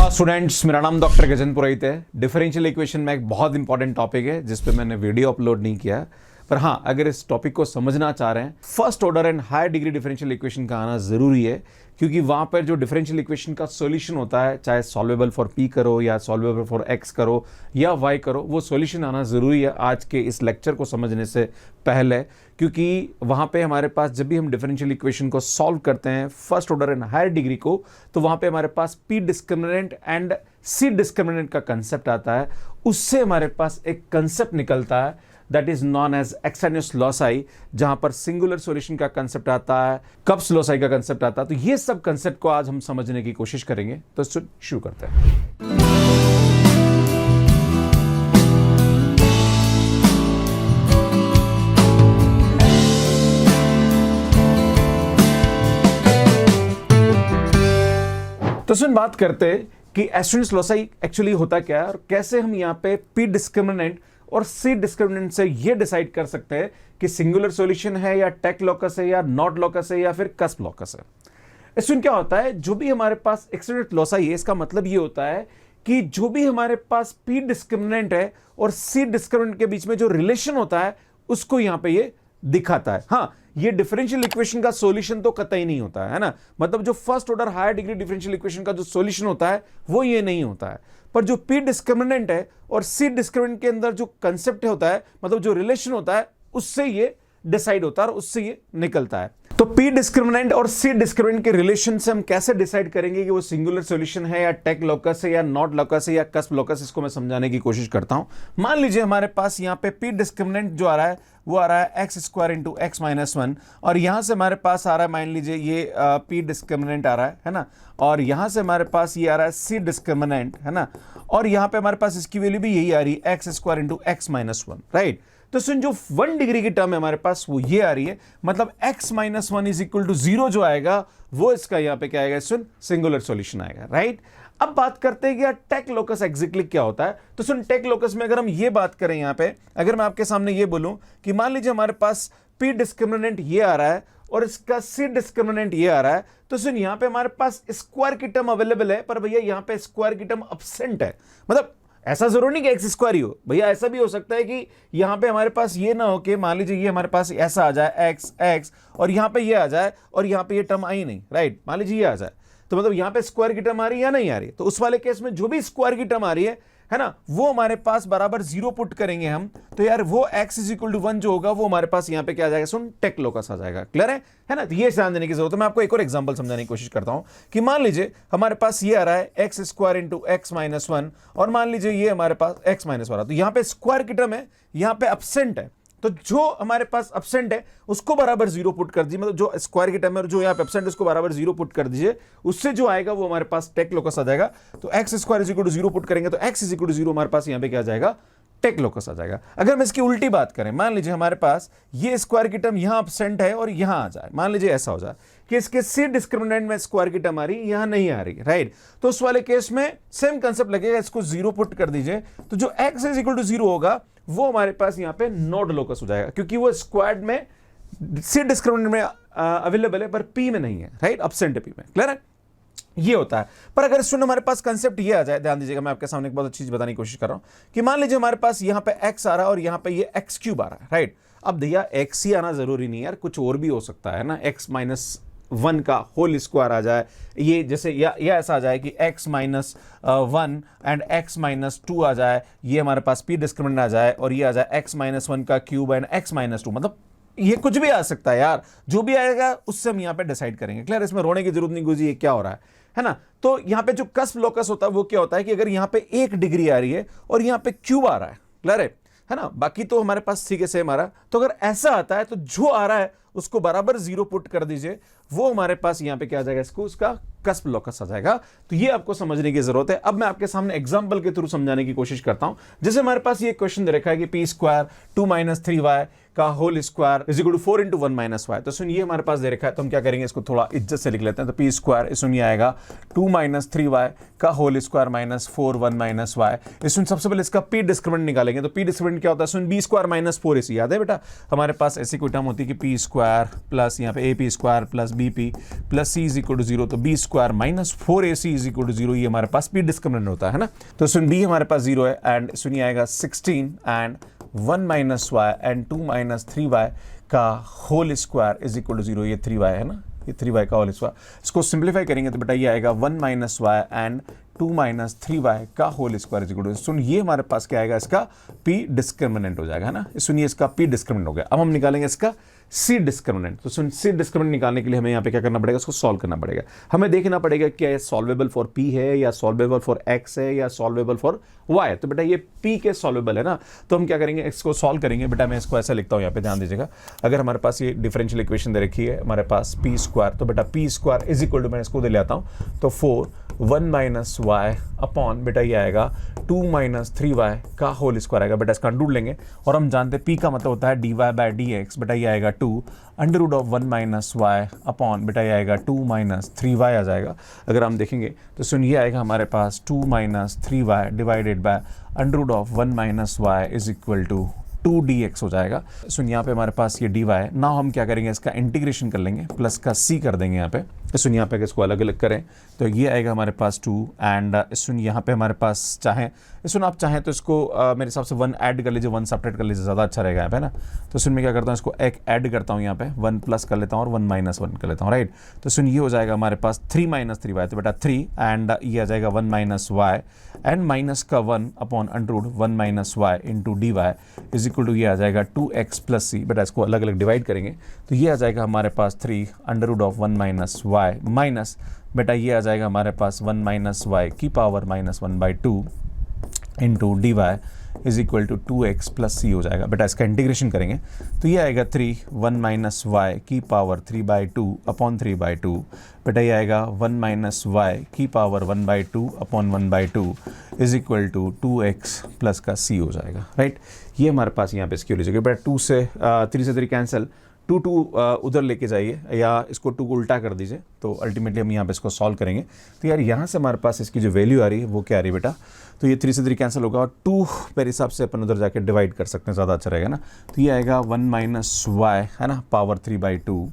नमस्कार स्टूडेंट्स, मेरा नाम डॉक्टर गजेंद्र पुरोहित है। डिफरेंशियल इक्वेशन में एक बहुत इंपॉर्टेंट टॉपिक है जिस पे मैंने वीडियो अपलोड नहीं किया, पर हाँ, अगर इस टॉपिक को समझना चाह रहे हैं, first order and higher degree differential equation का आना जरूरी है, क्योंकि वहां पर जो डिफरेंशियल इक्वेशन का सॉल्यूशन होता है, चाहे सॉल्वेबल फॉर पी करो या सॉल्वेबल फॉर एक्स करो या वाई करो, वो सॉल्यूशन आना जरूरी है आज के इस लेक्चर को समझने से पहले। क्योंकि वहां पे हमारे पास जब भी हम डिफरेंशियल इक्वेशन को सॉल्व करते हैं first order and higher degree को, तो वहां पे हमारे पास P discriminant and C discriminant का कंसेप्ट आता है। उससे हमारे पास एक कंसेप्ट निकलता है that is non as extraneous loci, जहां पर सिंगुलर सॉल्यूशन का कंसेप्ट आता है, कप्स लॉसाई का कंसेप्ट आता है। तो ये सब कंसेप्ट को आज हम समझने की कोशिश करेंगे। तो शुरू करते हैं। तो सुन बात करते हैं कि एक्सट्रेनियस लॉसाई एक्चुअली होता क्या है और कैसे हम यहां पे पी डिस्क्रिमिनेंट और सी डिस्क्रिमिनेंट से ये डिसाइड कर सकते हैं कि सिंगुलर सॉल्यूशन है या टेक लॉकस है या नॉट लॉकस है या फिर कस्प लॉकस है। इसमें क्या होता है, जो भी हमारे पास एक्सट्रेनियस लॉसाई है, इसका मतलब ये होता है कि जो भी हमारे पास पी डिस्क्रिमिनेंट है और सी डिस्क्रिमिनेंट के बीच में जो रिलेशन होता है उसको यहां पे ये दिखाता है। हाँ, ये डिफरेंशियल इक्वेशन का सॉल्यूशन तो कतई नहीं होता है ना, मतलब जो first order higher degree differential equation का जो सॉल्यूशन होता है वो ये नहीं होता है। पर जो पी डिस्क्रिमिनेंट है और सी डिस्क्रिमिनेंट के अंदर जो कंसेप्ट होता है, मतलब जो रिलेशन होता है, उससे ये डिसाइड होता है और उससे ये निकलता है। तो पी डिस्क्रिमिनेंट और सी डिस्क्रिमिनेंट के रिलेशन से हम कैसे डिसाइड करेंगे कि वो सिंगुलर सॉल्यूशन है या टेक लॉकस है या नॉट लॉकस है या कस्प लॉकस, इसको मैं समझाने की कोशिश करता हूं। मान लीजिए हमारे पास यहां पे पी डिस्क्रिमिनेंट जो आ रहा है वो आ रहा है x square into x minus one, और यहां से हमारे पास आ रहा है, मान लीजिए ये पी डिस्क्रिमिनेंट आ रहा है ना, और यहां से हमारे पास ये आ रहा है सी डिस्क्रिमिनेंट, है ना, और यहां पे हमारे पास इसकी वैल्यू भी यही आ रही है x square into x minus one, right. तो सुन, जो 1 डिग्री की टर्म है हमारे पास वो ये आ रही है, मतलब x minus one is equal to 0 जो आएगा वो इसका यहां पे क्या आएगा, सुन, सिंगुलर सॉल्यूशन आएगा, राइट। अब बात करते हैं कि यार टेक लोकस एग्जैक्टली क्या होता है। तो सुन, टेक लोकस में अगर हम ये बात करें, यहां पे अगर मैं आपके सामने ये बोलूं कि मान लीजिए हमारे पास पी डिस्क्रिमिनेंट ये आ रहा है और इसका सी डिस्क्रिमिनेंट ये आ रहा है, तो सुन यहां पे हमारे पास स्क्वायर की टर्म अवेलेबल है, पर भैया यहां पे स्क्वायर की टर्म एब्सेंट है। मतलब ऐसा जरूर नहीं कि एक्स स्क्वायर ही हो, भैया ऐसा भी हो सकता है कि यहां पे हमारे पास ये ना हो कि मान लीजिए ये हमारे पास ऐसा आ जाए एक्स एक्स और यहां पे ये आ जाए और यहां पे ये टर्म आई नहीं, राइट। मान लीजिए ये आ जाए, तो मतलब यहां पे स्क्वायर की टर्म आ रही है या नहीं आ रही है। तो उस वाले केस में जो भी स्क्वायर की टर्म आ रही है ना, वो हमारे पास बराबर 0 पुट करेंगे हम, तो यार वो x इज इक्वल टू 1 जो होगा वो हमारे पास यहां पे क्या आ जाएगा, सुन, टेक लोकस आ जाएगा। क्लियर है ना। तो ये ध्यान देने की जरूरत है। मैं आपको एक और एग्जांपल समझाने की कोशिश करता हूं कि मान लीजिए हमारे पास ये आ रहा है x square into x minus one, और मान लीजिए ये हमारे पास एक्स माइनस वन, तो यहां पे स्क्वायर की टर्म है, यहां पे एब्सेंट है, तो जो हमारे पास एब्सेंट है उसको बराबर 0 पुट कर दीजिए, मतलब जो स्क्वायर की टर्म है और जो यहां पे एब्सेंट है उसको बराबर 0 पुट कर दीजिए, उससे जो आएगा वो हमारे पास टेक लोकस आ जाएगा। तो x square is equal to 0 put करेंगे तो एक्स इज इक्वल टू 0 हमारे पास यहां पे क्या आ जाएगा, टेक लोकस आ जाएगा। अगर हम इसकी उल्टी बात करें, मान लीजिए हमारे पास ये स्क्वायर की टर्म यहां एब्सेंट है और यहां आ जाए, मान लीजिए ऐसा हो जाए कि इसके सी डिस्क्रिमिनेंट में स्क्वायर की टर्म आ रही, यहां नहीं आ रही, राइट। तो उस वाले केस में सेम कंसेप्ट लगेगा, इसको 0 पुट कर दीजिए, तो जो एक्स इज इक्वल टू 0 होगा वो हमारे पास यहां पे नॉट लोकस हो जाएगा, क्योंकि वो स्क्वायर्ड में सी डिस्क्रिमिनेंट में अवेलेबल है पर पी में नहीं है, राइट, एब्सेंट है पी में। क्लियर है, ये होता है। पर अगर स्टूडेंट हमारे पास कंसेप्ट ये आ जाए, ध्यान दीजिएगा, मैं आपके सामने एक बहुत अच्छी चीज बताने की कोशिश कर रहा हूं कि मान लीजिए हमारे पास यहां पे x आ रहा है और यहां पे ये x क्यूब आ रहा है, राइट। अब भैया x ही आना जरूरी नहीं यार, कुछ और भी हो सकता है ना, x माइनस 1 का होल स्क्वायर आ जाए, ये जैसे या ऐसा आ जाए कि x minus 1 and x minus 2 आ जाए, ये हमारे पास पी डिस्क्रिमिनेंट आ जाए, और ये आ जाए x माइनस 1 का क्यूब एंड x माइनस 2, मतलब ये कुछ भी आ सकता है यार, जो भी आएगा उससे हम यहां पे डिसाइड करेंगे। क्लियर, इसमें रोने की जरूरत नहीं, गुजी ये क्या हो रहा है ना। तो यहां पे जो कस्प लोकस होता है वो क्या होता है कि अगर यहां पे 1 डिग्री आ रही है और यहां पे क्यूब आ रहा है, क्लियर है ना, बाकी तो हमारे पास ठीक है सेम आ रहा है, तो अगर ऐसा आता है तो जो आ रहा है उसको बराबर 0 पुट कर दीजिए, वो हमारे पास यहां पे क्या आ जाएगा, इसको उसका कस्प लोकस आ जाएगा। तो ये आपको समझने की जरूरत है। अब मैं आपके सामने एग्जांपल के थ्रू समझाने की कोशिश करता हूं। जैसे हमारे पास ये क्वेश्चन दे रखा है कि पी स्क्वायर 2 माइनस 3y का whole square is equal to 4 into 1 minus Y. तो सुन ये हमारे पास दे रखा है, तो हम क्या करेंगे, इसको थोड़ा इज्जत से लिख लेते हैं। तो पी स्क्वायर सुन ये आएगा 2 माइनस 3y का whole square minus 4 1 minus y. सुन सबसे पहले इसका पी डिस्क्रिमिनेंट निकालेंगे। तो पी डिस्क्रिमिनेंट क्या होता है, सुन बी स्क्वायर माइनस 4ac। याद है बेटा, हमारे पास ऐसी कोई टर्म होती है कि पी स्क्वायर प्लस यहाँ पे A P square plus B P plus C is equal to 0। तो B square minus 4ac is equal to 0, ये हमारे पास पी डिस्क्रिमिनेंट होता है ना। तो सुन बी हमारे पास 0 है एंड सुनिए आएगा 16 and 1 minus Y and 2 minus 3y का whole square is equal to 0। ये 3y है ना, ये 3y का होल स्क्वायर। इसको सिंप्लीफाई करेंगे तो बेटा ये आएगा 1 minus Y and 2 minus 3y का whole square is equal to. सुन ये हमारे पास क्या आएगा, इसका पी डिस्क्रिमिनेंट हो जाएगा है ना। सुनिए इसका पी डिस्क्रिमिनेंट हो गया। अब हम निकालेंगे इसका सी डिस्क्रिमिनेंट। तो सुन सी डिस्क्रिमिनेंट निकालने के लिए हमें यहाँ पे क्या करना पड़ेगा, उसको सॉल्व करना पड़ेगा। हमें देखना पड़ेगा क्या ये सॉल्वेबल फॉर पी है या सॉल्वेबल फॉर एक्स है या सॉल्वेबल फॉर वाई। तो बेटा ये पी के सॉल्वेबल है ना, तो हम क्या करेंगे, इसको सॉल्व करेंगे। बेटा मैं इसको ऐसा लिखता हूँ, यहाँ पे ध्यान दीजिएगा। अगर हमारे पास ये डिफरेंशियल इक्वेशन दे रखी है हमारे पास पी स्क्वायर, तो बेटा P square is equal to, मैं इसको दे लेता हूँ तो 4 1 माइनस वाई अपॉन बेटा ये आएगा 2 माइनस 3y का होल स्क्वायर आएगा। बेटा इसका अंडर लेंगे और हम जानते हैं पी का मतलब होता है dy बाय dx। बेटा ये आएगा 2 under root of 1 minus Y upon बेटा ये आएगा 2 माइनस 3y आ जाएगा। अगर हम देखेंगे तो सुन ये आएगा हमारे पास 2 minus 3y divided by under root of 1 minus Y is equal to 2dx हो जाएगा। सुन यहाँ पे हमारे पास ये dy है ना, हम क्या करेंगे इसका इंटीग्रेशन कर लेंगे, प्लस का c कर देंगे यहाँ पे। सुन यहाँ पे इसको अलग अलग करें तो ये आएगा हमारे पास 2 एंड सुन यहाँ पे हमारे पास चाहे सुन आप चाहें तो इसको मेरे हिसाब से 1 ऐड कर लीजिए, 1 सब्ट्रैक्ट कर लीजिए, ज़्यादा अच्छा रहेगा यहाँ पे ना। तो सुन मैं क्या करता हूँ, इसको एक ऐड करता हूँ यहाँ पे, 1 प्लस कर लेता हूँ और 1 माइनस 1 कर लेता हूँ, राइट। तो सुन ये हो जाएगा हमारे पास 3 माइनस 3y। तो बेटा 3 एंड ये आ जाएगा 1 माइनस वाई एंड माइनस का 1 upon under root 1 minus Y into D Y is equal to ये आ जाएगा 2x प्लस सी। बेटा इसको अलग अलग डिवाइड करेंगे तो ये आ जाएगा हमारे पास 3 under root of 1 minus y minus बेटा ये आ जाएगा हमारे पास 1 माइनस वाई की power minus 1/2 into D Y is equal to 2x plus C हो जाएगा। बेटा इसका इंटीग्रेशन करेंगे तो ये आएगा 3 1 माइनस वाई की पावर 3/2 अपॉन 3/2। बेटा ये आएगा 1 माइनस वाई की power 1/2 upon 1/2 is equal to 2x plus का c हो जाएगा, राइट। ये हमारे पास यहाँ पे इसकी हो जाएगी। बेटा 2 से 3 से 3 कैंसिल, 2 2 उधर लेके जाइए या इसको 2 को उल्टा कर दीजिए। तो अल्टीमेटली हम यहाँ पे इसको सॉल्व करेंगे। तो यार यहाँ से हमारे पास इसकी जो वैल्यू आ रही है वो क्या आ रही है बेटा, तो ये 3 से 3 कैंसिल होगा और 2 मेरे हिसाब से अपन उधर जाके डिवाइड कर सकते हैं, ज़्यादा अच्छा रहेगा ना। तो ये आएगा 1 माइनस वाई है ना पावर 3/2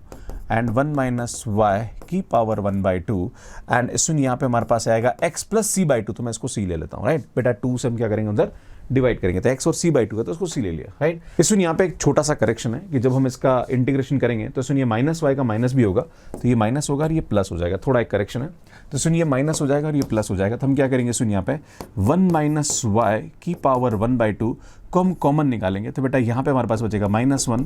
एंड 1 माइनस वाई की पावर 1/2 एंड सुन यहाँ पे हमारे पास आएगा x प्लस c/2। तो मैं इसको c ले लेता हूँ, राइट। बेटा 2 से हम क्या करेंगे उधर डिवाइड करेंगे तो x और c/2 है तो उसको c ले लिया, राइट। सुन यहाँ पे एक छोटा सा करेक्शन है कि जब हम इसका इंटीग्रेशन करेंगे तो सुन ये माइनस वाई का माइनस भी होगा, तो ये माइनस होगा और ये प्लस हो जाएगा, थोड़ा एक करेक्शन है। तो सुन ये माइनस हो जाएगा और ये प्लस हो जाएगा। तो हम क्या करेंगे, सुन यहाँ पे 1 माइनस वाई की पावर 1/2 को हम कॉमन निकालेंगे तो बेटा यहाँ पे हमारे पास बचेगा -1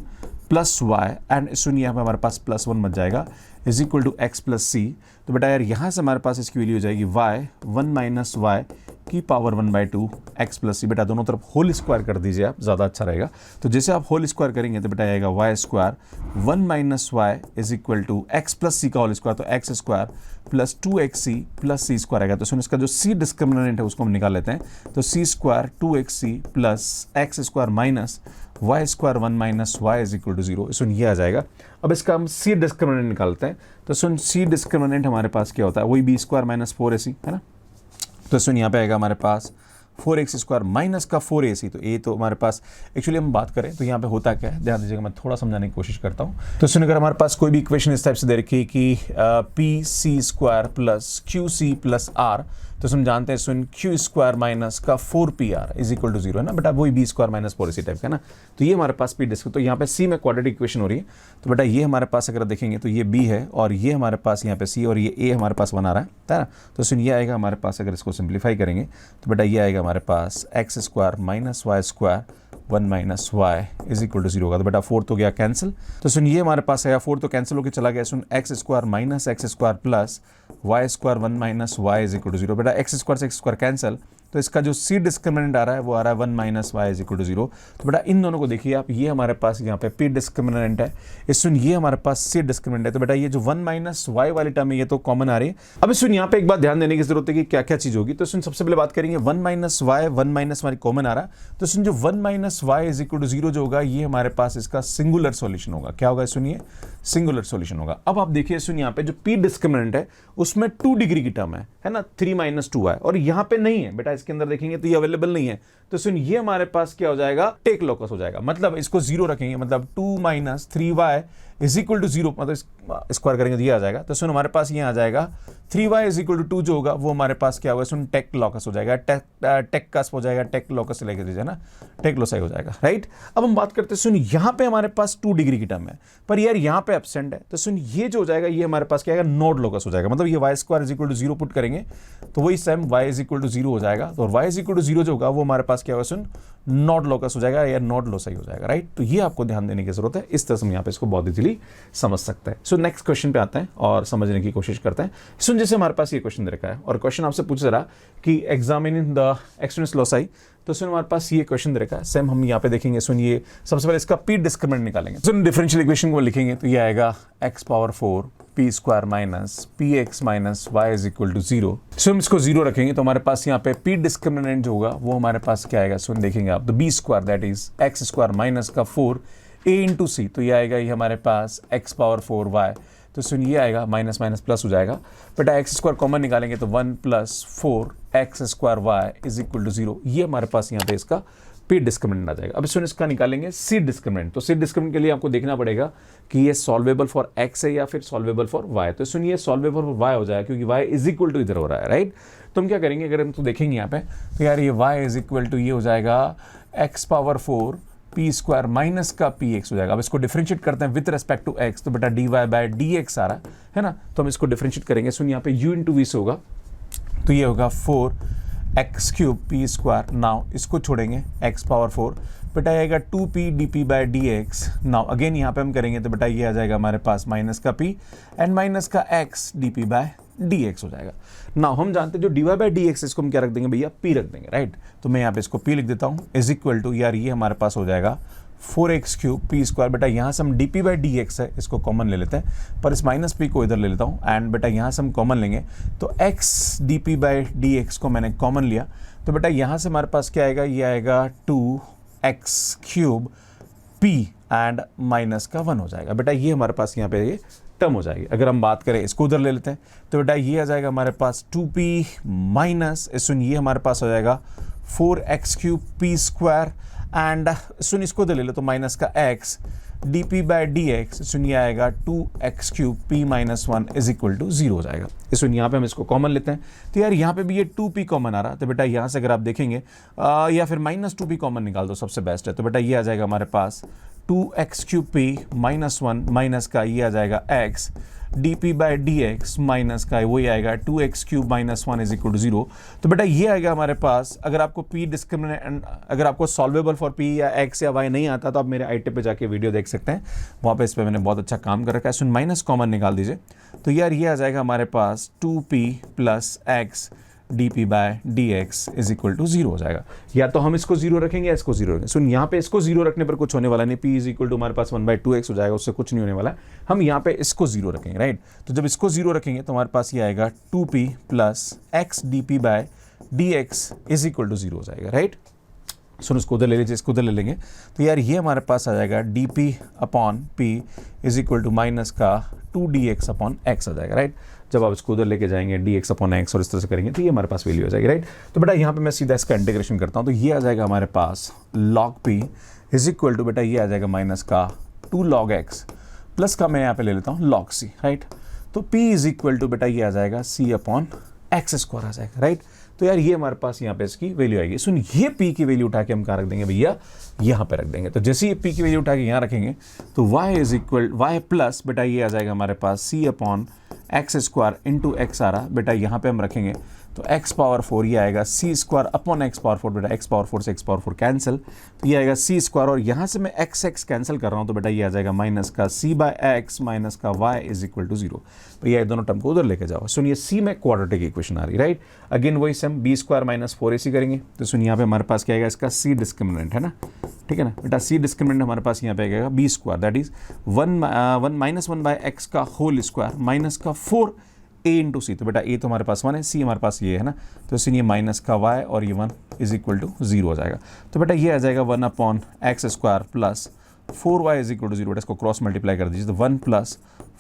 प्लस वाई एंड सुन यहाँ पे हमारे पास +1 बच जाएगा is equal to x plus C. तो बेटा यार यहाँ से हमारे पास इसकी वैल्यू हो जाएगी y 1 माइनस वाई की पावर 1/2 x प्लस सी। बेटा दोनों तरफ होल स्क्वायर कर दीजिए आप, ज़्यादा अच्छा रहेगा। तो जैसे आप होल स्क्वायर करेंगे तो बेटा आएगा y square 1 minus Y is equal to x plus C का होल स्क्वायर, तो x square plus 2xc plus C square आएगा। तो सुन इसका जो c डिस्क्रिमिनेंट है उसको हम निकाल लेते हैं। तो c square 2xc plus x square minus y square 1 minus Y is equal to 0। सुन ये आ जाएगा। अब इसका हम c डिस्क्रिमिनेंट निकालते हैं। तो सुन c डिस्क्रिमिनेंट हमारे पास क्या होता है, वही b स्क्वायर माइनस 4ac है ना। तो सुन यहाँ पे आएगा हमारे पास 4x स्क्वायर माइनस का 4ac। तो ये तो हमारे पास एक्चुअली हम बात करें तो यहाँ पे होता क्या है, ध्यान दीजिएगा, मैं थोड़ा समझाने की कोशिश करता हूँ। तो सुन अगर हमारे पास कोई भी इक्वेशन इस टाइप से दे रखी है कि pc square plus qc plus r, तो सुन जानते हैं सुन q स्क्वायर माइनस का 4pr इज इक्वल टू 0 है ना बेटा, वही b square minus 4ac type का ना। तो ये हमारे पास p डिस्क, तो यहाँ पे c में क्वाड्रेटिक इक्वेशन हो रही है। तो बेटा ये हमारे पास अगर देखेंगे तो ये b है और ये हमारे पास यहाँ पे c और ये a हमारे पास 1 आ रहा है ना। तो सुन ये आएगा हमारे पास, अगर इसको सिंप्लीफाई करेंगे तो बेटा ये आएगा हमारे पास x square minus Y square 1 minus Y is equal to 0 होगा। तो बेटा 4 तो गया कैंसिल। तो सुन ये हमारे पास आया 4 तो कैंसिल होकर चला गया। सुन x square minus x square plus Y square 1 minus Y is equal to 0। बेटा x स्क्वायर से x स्क्वायर कैंसिल, तो इसका जो c डिस्क्रिमिनेंट आ रहा है वो आ रहा है 1 minus Y is equal to 0। तो बेटा इन दोनों को देखिए आप, ये हमारे पास यहाँ पे p डिस्क्रिमिनेंट है, इस सुन ये हमारे पास c डिस्क्रिमिनेंट है। तो बेटा ये जो 1 माइनस वाई वाली टर्म है ये तो कॉमन आ रही है। अब सुन यहाँ पे एक बात ध्यान देने की जरूरत है कि क्या क्या चीज होगी। तो सुन सबसे पहले बात करेंगे 1 minus y, 1 minus y common आ रहा है। तो सुन जो 1 minus minus Y is equal to 0 जो होगा ये हमारे पास इसका सिंगुलर सॉल्यूशन होगा। क्या होगा सुनिए, सिंगुलर सॉल्यूशन होगा। अब आप देखिए सुनिए, यहाँ पे जो पी डिस्क्रिमिनेंट है उसमें 2 डिग्री की टर्म है ना, 3 - 2 है, और यहाँ पे नहीं है बेटा, इसके अंदर देखेंगे तो ये अवेलेबल नहीं है। तो सुन ये हमारे पास क्या हो जाएगा, टेक लोकस हो जाएगा। मतलब इसको 0 रखेंगे, मतलब 2 - 3y इज इक्वल टू 0, मतलब स्क्वायर करेंगे तो ये आ जाएगा। तो सुन हमारे पास ये आ जाएगा 3y इज इक्वल टू 2 जो होगा वो हमारे पास क्या होगा सुन, टेक लोकस हो जाएगा, टेक कस्प हो जाएगा, टेक लोकस लेके दीजिए ना, टेक लोसाई हो जाएगा, राइट। अब हम बात करते हैं, सुन यहाँ पे हमारे पास 2 डिग्री की टर्म है, पर यार यहाँ पे एब्सेंट है। तो सुन ये जो हो जाएगा ये हमारे पास क्या आएगा, नोड लोकस हो जाएगा। मतलब ये Y square is equal to 0 put करेंगे तो वही same y is equal to 0 हो जाएगा। तो y इज इक्वल टू 0 जो होगा वो हमारे पास क्या होगा सुन, नॉट लोकस हो जाएगा या नॉट लोसाई हो जाएगा, राइट। तो ये आपको ध्यान देने की जरूरत है। इस तरह से हम यहाँ पे इसको बहुत इजीली समझ सकते हैं। सो नेक्स्ट क्वेश्चन पे आते हैं और समझने की कोशिश करते हैं। सुन जैसे हमारे पास ये क्वेश्चन दे रखा है और क्वेश्चन आपसे पूछ रहा कि एग्जामिनिंग द एक्सट्रेनियस लोसाई, तो सुन हमारे पास ये क्वेश्चन दे रखा है। सेम हम यहाँ पे देखेंगे, सुन ये सबसे पहले इसका पी डिस्क्रिमिनेंट निकालेंगे। सुन डिफरेंशियल इक्वेशन को लिखेंगे तो ये आएगा x⁴ p square minus px minus y is equal to 0। So हम इसको 0 रखेंगे तो हमारे पास यहाँ पे पी डिस्क्रिमिनेंट जो होगा वो हमारे पास क्या आएगा सुन, देखेंगे आप, तो b square that is x square minus का 4 a इंटू सी, तो ये आएगा ये हमारे पास x⁴ y। तो सुन ये आएगा माइनस माइनस प्लस हो जाएगा, बेटा एक्स स्क्वायर कॉमन निकालेंगे तो 1 + 4x square y is equal to 0। ये हमारे पास यहाँ पे इसका पी डिस्क्रिमिनेंट आ जाएगा। अब सुन इसका निकालेंगे सी डिस्क्रिमिनेंट। तो सी डिस्क्रिमिनेंट के लिए आपको देखना पड़ेगा कि ये सॉल्वेबल फॉर x है या फिर सॉल्वेबल फॉर y। तो सुनिए सॉल्वेबल फॉर y हो जाएगा क्योंकि y इज इक्वल टू इधर हो रहा है, राइट। तो हम क्या करेंगे, अगर हम तो देखेंगे यहाँ पे तो यार ये y इज इक्वल टू ये हो जाएगा x⁴ p स्क्वायर माइनस का px हो जाएगा। अब इसको डिफरेंशिएट करते हैं विद रिस्पेक्ट टू x, तो बेटा dy/dx आ रहा है ना, तो हम इसको डिफरेंशिएट करेंगे। सुन यहाँ पे u इंटू वी से होगा तो ये होगा 4x³ p स्क्वायर। नाउ इसको छोड़ेंगे x⁴, बेटा आएगा 2p dp/dx। नाउ अगेन यहाँ पे हम करेंगे तो बेटा ये आ जाएगा हमारे पास माइनस का p एंड माइनस का x dp/dx हो जाएगा। नाउ हम जानते हैं जो dy/dx इसको हम क्या रख देंगे भैया, p रख देंगे, राइट। तो मैं यहाँ पे इसको p लिख देता हूँ इज इक्वल टू, यार ये हमारे पास हो जाएगा 4x³ p स्क्वायर। बेटा यहाँ से हम dp/dx है इसको कॉमन ले लेते हैं, पर इस माइनस p को इधर ले लेता हूँ एंड बेटा यहाँ से हम कॉमन लेंगे तो x dp/dx को मैंने कॉमन लिया तो बेटा यहाँ से हमारे पास क्या आएगा, ये आएगा 2x³ p एंड माइनस का 1 हो जाएगा। बेटा ये हमारे पास यहाँ पे ये टर्म हो जाएगी। अगर हम बात करें इसको उधर ले लेते हैं तो बेटा ये आ जाएगा हमारे पास 2p माइनस, सुन ये हमारे पास हो जाएगा 4x³ p स्क्वायर एंड सुन इसको उधर ले लो तो माइनस का x dp/dx, सुन ये आएगा 2x³ p - 1 is equal to 0 हो जाएगा। सुन यहाँ पे हम इसको कॉमन लेते हैं तो यार यहाँ पे भी ये 2p कॉमन आ रहा, तो बेटा यहाँ से अगर आप देखेंगे या फिर -2p कॉमन निकाल दो सबसे बेस्ट है। तो बेटा ये आ जाएगा हमारे पास 2x³ p - 1 माइनस का ये आ जाएगा x dp/dx माइनस का वही आएगा 2x³ - 1 इज इक्वल टू 0। तो बेटा ये आएगा हमारे पास। अगर आपको p डिस्क्रिमिनेंट, अगर आपको सॉल्वेबल फॉर p या x या y नहीं आता तो आप मेरे IIT पे जाके वीडियो देख सकते हैं, वहाँ पे इस पर मैंने बहुत अच्छा काम कर रखा है। सुन माइनस कॉमन निकाल दीजिए तो यार ये आ जाएगा हमारे पास 2p + x dp/dx is equal to 0 हो जाएगा। या तो हम इसको 0 रखेंगे या इसको 0 रखेंगे। सुन यहाँ पे इसको 0 रखने पर कुछ होने वाला नहीं, p इज इक्वल टू हमारे पास 1/2x हो जाएगा, उससे कुछ नहीं होने वाला। हम यहाँ पे इसको 0 रखेंगे, राइट। तो जब इसको 0 रखेंगे तो हमारे पास ये आएगा 2p + x dp/dx is equal to 0 हो जाएगा, राइट। सुन उसको उधर ले लीजिए, इसको उधर ले लेंगे तो यार ये हमारे पास आ जाएगा dp/p is equal to minus का 2dx/x आ जाएगा, राइट। जब आप इसको उधर लेके जाएंगे dx/x और इस तरह से करेंगे तो ये हमारे पास वैल्यू आ जाएगी, राइट। तो बेटा यहाँ पे मैं सीधा इसका इंटीग्रेशन करता हूँ तो ये आ जाएगा हमारे पास log p is equal to, बेटा ये आ जाएगा माइनस का 2 log x प्लस का मैं यहाँ पे ले लेता हूँ log c, राइट। तो p इज इक्वल टू बेटा ये आ जाएगा c/x² आ जाएगा, राइट। तो यार ये हमारे पास यहाँ पे इसकी वैल्यू आएगी। सुन ये p की वैल्यू उठा के हम कहाँ रख देंगे भैया, यहाँ पे रख देंगे। तो जैसे ये p की वैल्यू उठा के यहाँ रखेंगे तो y प्लस बेटा ये आ जाएगा हमारे पास c/x² इंटू x आ रहा, बेटा यहाँ पे हम रखेंगे तो x⁴ ये आएगा c²/x⁴, बेटा x⁴ से x⁴ कैंसिल, तो ये आएगा c² और यहाँ से मैं x कैंसिल कर रहा हूँ तो बेटा ये आ जाएगा माइनस का c/x माइनस का y इज इक्वल टू 0। तो ये दोनों टर्म को उधर लेके जाओ। सुनिए c में क्वाड्रेटिक इक्वेशन आ रही, राइट। अगेन वही सेम b² - 4ac करेंगे तो सुनिए यहाँ पे हमारे पास क्या आएगा, इसका c डिस्क्रिमिनेंट है ना, ठीक है ना बेटा। c डिस्क्रिमिनेंट हमारे पास यहाँ पे आएगा b² दैट इज 1 - 1/x का होल स्क्वायर माइनस का 4 a इंटू सी, तो बेटा a तो हमारे पास 1 है, c हमारे पास ये है ना, तो इसलिए ये माइनस का y और ये 1 इज इक्वल टू 0 हो जाएगा। तो बेटा ये आ जाएगा 1 upon x square plus 4y is equal to 0, बेटा इसको क्रॉस मल्टीप्लाई कर दीजिए, तो 1 plus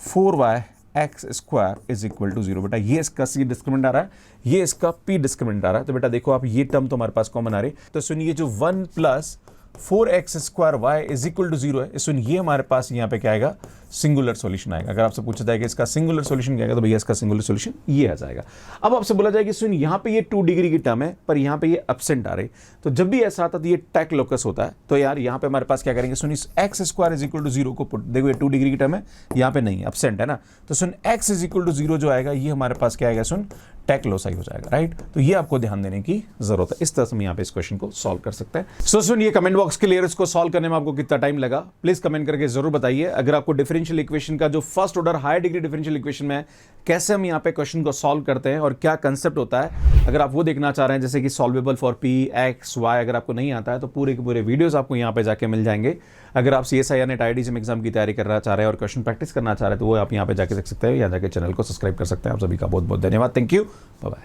4y x square is equal to 0। बेटा ये इसका सी डिस्क्रिमिनेंट आ रहा है, ये इसका पी डिस्क्रिमिनेंट आ रहा है। तो बेटा देखो आप ये टर्म तो हमारे पास कॉमन आ रही है, तो सुनिए जो 1 plus 4x square y is equal to 0 है, सुन ये हमारे पास यहाँ पे क्या आएगा, सिंगुलर सॉल्यूशन आएगा। अगर आपसे पूछा जाएगा इसका सिंगुलर सॉल्यूशन क्या आएगा, तो भैया इसका सिंगुलर सॉल्यूशन ये आ जाएगा। अब आपसे बोला जाएगा सुन यहाँ पे ये 2 डिग्री की टर्म है, पर यहाँ पे ये एब्सेंट आ रही, तो जब भी ऐसा आता है तो ये टेक लोकस होता है। तो यार यहाँ पे हमारे पास क्या करेंगे, सुन इस x square is equal to 0 को पुट, देखो ये 2 डिग्री की टर्म है, यहाँ पे नहीं एब्सेंट है ना, तो सुन एक्स इज इक्वल टू 0 जो आएगा ये हमारे पास क्या आएगा, सुन टेक लोसाई हो जाएगा, राइट। तो ये आपको ध्यान देने की जरूरत है, इस तरह से हम यहाँ पे इस क्वेश्चन को सॉल्व कर सकते हैं। सो सुन ये कमेंट बॉक्स क्लियर, इसको सॉल्व करने में आपको कितना टाइम लगा प्लीज कमेंट करके जरूर बताइए। अगर आपको डिफरेंशियल इक्वेशन का जो first order higher degree differential equation में कैसे हम यहाँ पे क्वेश्चन को सॉल्व करते हैं और क्या कंसेप्ट होता है, अगर आप वो देखना चाह रहे हैं जैसे कि solvable for p x y, अगर आपको नहीं आता है तो पूरे के पूरे वीडियोस आपको यहाँ पे जाके मिल जाएंगे। अगर आप CSIR-NET IIT-JAM एग्जाम की तैयारी करना चाह रहे हैं और क्वेश्चन प्रैक्टिस करना चाह रहे हैं तो वो आप यहाँ पे जाके देख सकते हैं, यहाँ जाके चैनल को सब्सक्राइब कर सकते हैं। आप सभी का बहुत बहुत धन्यवाद, थैंक यू, बाय बाय।